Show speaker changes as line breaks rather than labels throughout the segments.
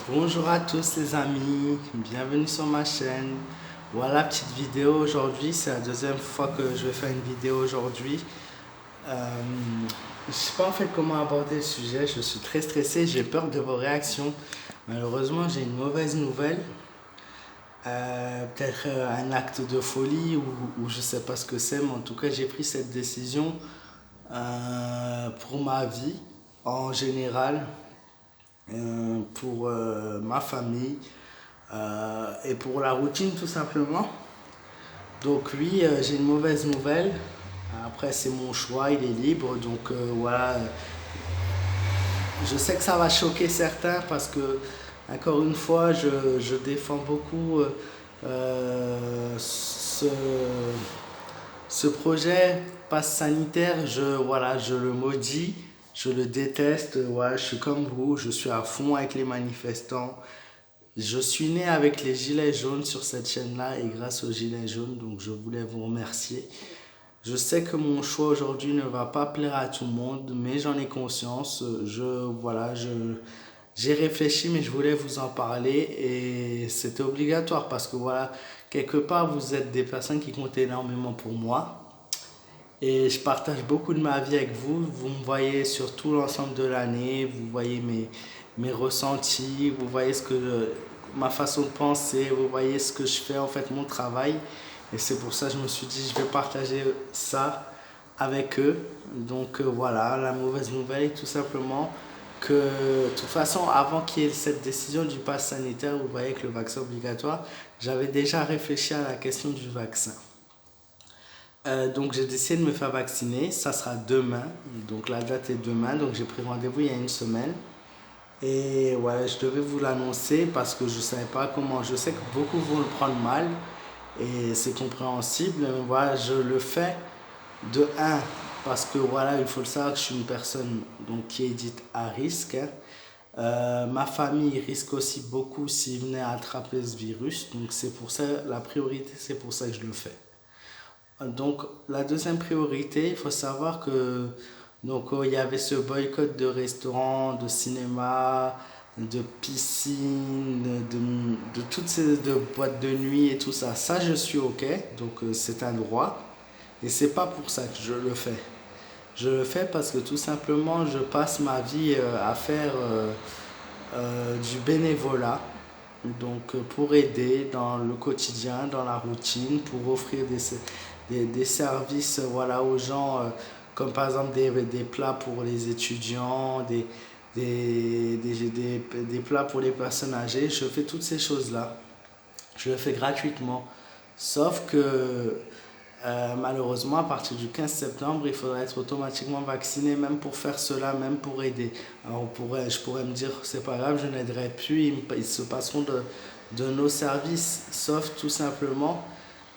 Bonjour à tous les amis, bienvenue sur ma chaîne. Voilà, petite vidéo aujourd'hui, c'est la deuxième fois que je vais faire une vidéo aujourd'hui. Je sais pas en fait comment aborder le sujet, je suis très stressé, j'ai peur de vos réactions. Malheureusement, j'ai une mauvaise nouvelle. Peut-être un acte de folie ou je sais pas ce que c'est, mais en tout cas, j'ai pris cette décision pour ma vie en général, pour ma famille et pour la routine tout simplement. Donc oui, j'ai une mauvaise nouvelle. Après, c'est mon choix, il est libre. Donc voilà, je sais que ça va choquer certains parce que, encore une fois, je défends beaucoup ce projet passe sanitaire. Voilà, je le maudis, je le déteste. Voilà, je suis comme vous, je suis à fond avec les manifestants. Je suis né avec les gilets jaunes sur cette chaîne-là et grâce aux gilets jaunes, donc je voulais vous remercier. Je sais que mon choix aujourd'hui ne va pas plaire à tout le monde, mais j'en ai conscience. J'ai réfléchi, mais je voulais vous en parler et c'était obligatoire parce que voilà, quelque part, vous êtes des personnes qui comptent énormément pour moi. Et je partage beaucoup de ma vie avec vous. Vous me voyez sur tout l'ensemble de l'année. Vous voyez mes ressentis. Vous voyez ma façon de penser. Vous voyez ce que je fais, en fait, mon travail. Et c'est pour ça que je me suis dit, je vais partager ça avec eux. Donc voilà, la mauvaise nouvelle est tout simplement que, de toute façon, avant qu'il y ait cette décision du pass sanitaire, vous voyez que le vaccin obligatoire, j'avais déjà réfléchi à la question du vaccin. Donc j'ai décidé de me faire vacciner, ça sera demain, donc la date est demain, donc j'ai pris rendez-vous il y a une semaine. Et ouais, je devais vous l'annoncer parce que je ne savais pas comment, je sais que beaucoup vont le prendre mal et c'est compréhensible, mais voilà, je le fais de un parce que voilà, il faut le savoir que je suis une personne donc, qui est dite à risque, hein. Ma famille risque aussi beaucoup s'ils venaient à attraper ce virus, donc c'est pour ça, la priorité, c'est pour ça que je le fais. Donc, la deuxième priorité, il faut savoir que il y avait ce boycott de restaurants, de cinéma, de piscines, de toutes ces de boîtes de nuit et tout ça. Ça, je suis OK. Donc, c'est un droit. Et c'est pas pour ça que je le fais. Je le fais parce que tout simplement, je passe ma vie à faire du bénévolat. Donc, pour aider dans le quotidien, dans la routine, pour offrir des services voilà, aux gens, comme par exemple des plats pour les étudiants, des plats pour les personnes âgées. Je fais toutes ces choses-là. Je le fais gratuitement. Sauf que malheureusement, à partir du 15 septembre, il faudra être automatiquement vacciné, même pour faire cela, même pour aider. Alors je pourrais me dire, c'est pas grave, je n'aiderai plus, ils se passeront de nos services. Sauf tout simplement,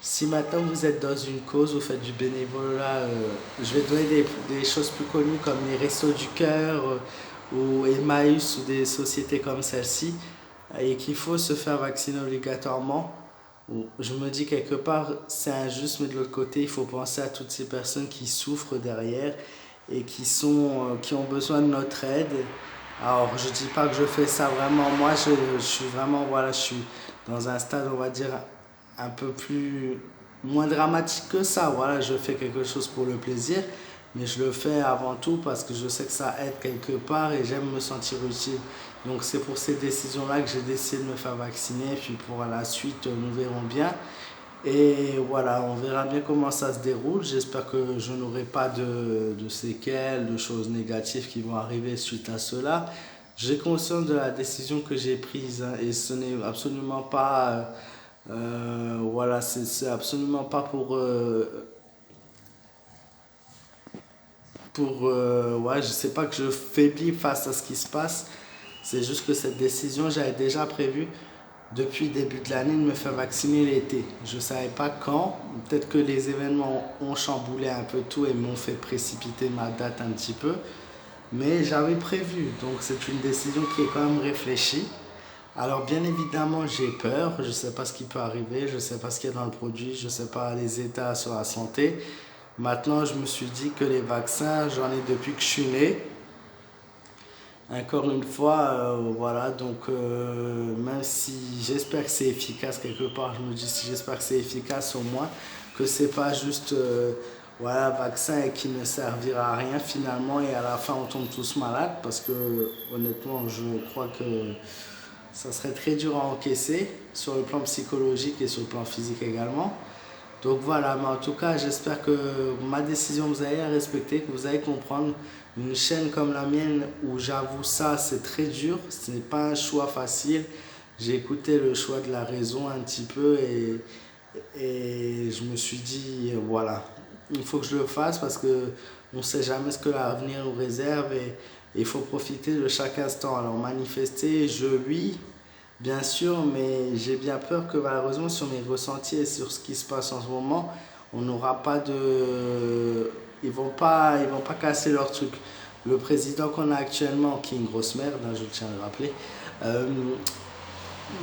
si maintenant vous êtes dans une cause, vous faites du bénévolat, je vais donner des choses plus connues comme les Restos du Cœur ou Emmaüs ou des sociétés comme celle-ci, et qu'il faut se faire vacciner obligatoirement. Je me dis quelque part, c'est injuste, mais de l'autre côté, il faut penser à toutes ces personnes qui souffrent derrière et qui ont besoin de notre aide. Alors, je dis pas que je fais ça vraiment. Moi, je suis vraiment, voilà, je suis dans un stade, on va dire, un peu moins dramatique que ça. Voilà, je fais quelque chose pour le plaisir, mais je le fais avant tout parce que je sais que ça aide quelque part et j'aime me sentir utile. Donc c'est pour ces décisions-là que j'ai décidé de me faire vacciner. Puis pour la suite, nous verrons bien. Et voilà, on verra bien comment ça se déroule. J'espère que je n'aurai pas de séquelles, de choses négatives qui vont arriver suite à cela. J'ai conscience de la décision que j'ai prise, hein, et ce n'est absolument pas, voilà, c'est absolument pas ouais, je sais pas que je faiblis face à ce qui se passe. C'est juste que cette décision, j'avais déjà prévu depuis le début de l'année de me faire vacciner l'été. Je ne savais pas quand. Peut-être que les événements ont chamboulé un peu tout et m'ont fait précipiter ma date un petit peu. Mais j'avais prévu. Donc c'est une décision qui est quand même réfléchie. Alors bien évidemment, j'ai peur. Je ne sais pas ce qui peut arriver. Je ne sais pas ce qu'il y a dans le produit. Je ne sais pas les états sur la santé. Maintenant, je me suis dit que les vaccins, j'en ai depuis que je suis né. Encore une fois, voilà, donc même si j'espère que c'est efficace quelque part, je me dis si j'espère que c'est efficace au moins, que c'est pas juste voilà, vaccin et qui ne servira à rien finalement et à la fin on tombe tous malades parce que honnêtement je crois que ça serait très dur à encaisser sur le plan psychologique et sur le plan physique également. Donc voilà, mais en tout cas, j'espère que ma décision, vous allez la respecter, que vous allez comprendre. Une chaîne comme la mienne, où j'avoue ça, c'est très dur, ce n'est pas un choix facile. J'ai écouté le choix de la raison un petit peu et je me suis dit, voilà, il faut que je le fasse parce que on ne sait jamais ce que l'avenir nous réserve et il faut profiter de chaque instant. Alors manifester, oui, bien sûr, mais j'ai bien peur que malheureusement sur mes ressentis et sur ce qui se passe en ce moment, on n'aura pas de... ils vont pas casser leur truc. Le président qu'on a actuellement, qui est une grosse merde, hein, je tiens à le rappeler, euh,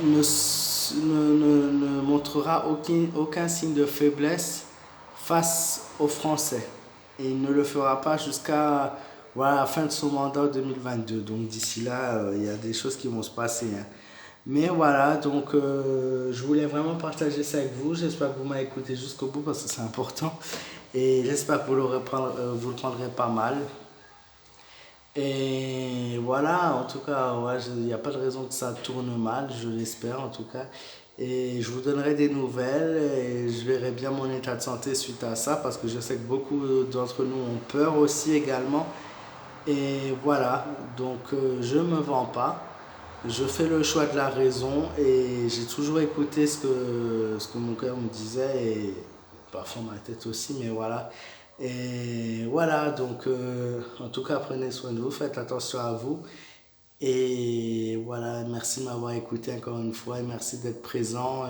ne montrera aucun signe de faiblesse face aux Français. Et il ne le fera pas jusqu'à voilà, la fin de son mandat en 2022. Donc d'ici là, il y a des choses qui vont se passer, hein. Mais voilà, donc je voulais vraiment partager ça avec vous. J'espère que vous m'avez écouté jusqu'au bout parce que c'est important. Et j'espère que vous le prendrez pas mal. Et voilà, en tout cas, ouais, il n'y a pas de raison que ça tourne mal, je l'espère en tout cas. Et je vous donnerai des nouvelles et je verrai bien mon état de santé suite à ça parce que je sais que beaucoup d'entre nous ont peur aussi également. Et voilà, donc je ne me vends pas. Je fais le choix de la raison et j'ai toujours écouté ce que mon cœur me disait et parfois ma tête aussi, mais voilà. Et voilà, donc en tout cas, prenez soin de vous, faites attention à vous. Et voilà, merci de m'avoir écouté encore une fois et merci d'être présent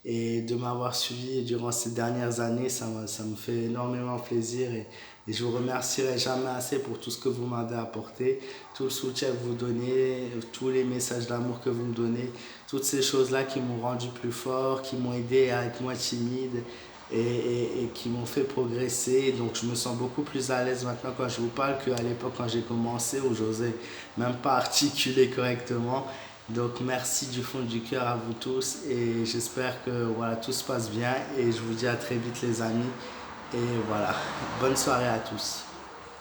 et de m'avoir suivi durant ces dernières années. Ça me fait énormément plaisir et je vous remercierai jamais assez pour tout ce que vous m'avez apporté, tout le soutien que vous donnez, tous les messages d'amour que vous me donnez, toutes ces choses-là qui m'ont rendu plus fort, qui m'ont aidé à être moins timide et qui m'ont fait progresser. Donc je me sens beaucoup plus à l'aise maintenant quand je vous parle qu'à l'époque quand j'ai commencé où j'osais même pas articuler correctement. Donc merci du fond du cœur à vous tous et j'espère que voilà, tout se passe bien et je vous dis à très vite les amis et voilà, bonne soirée à tous.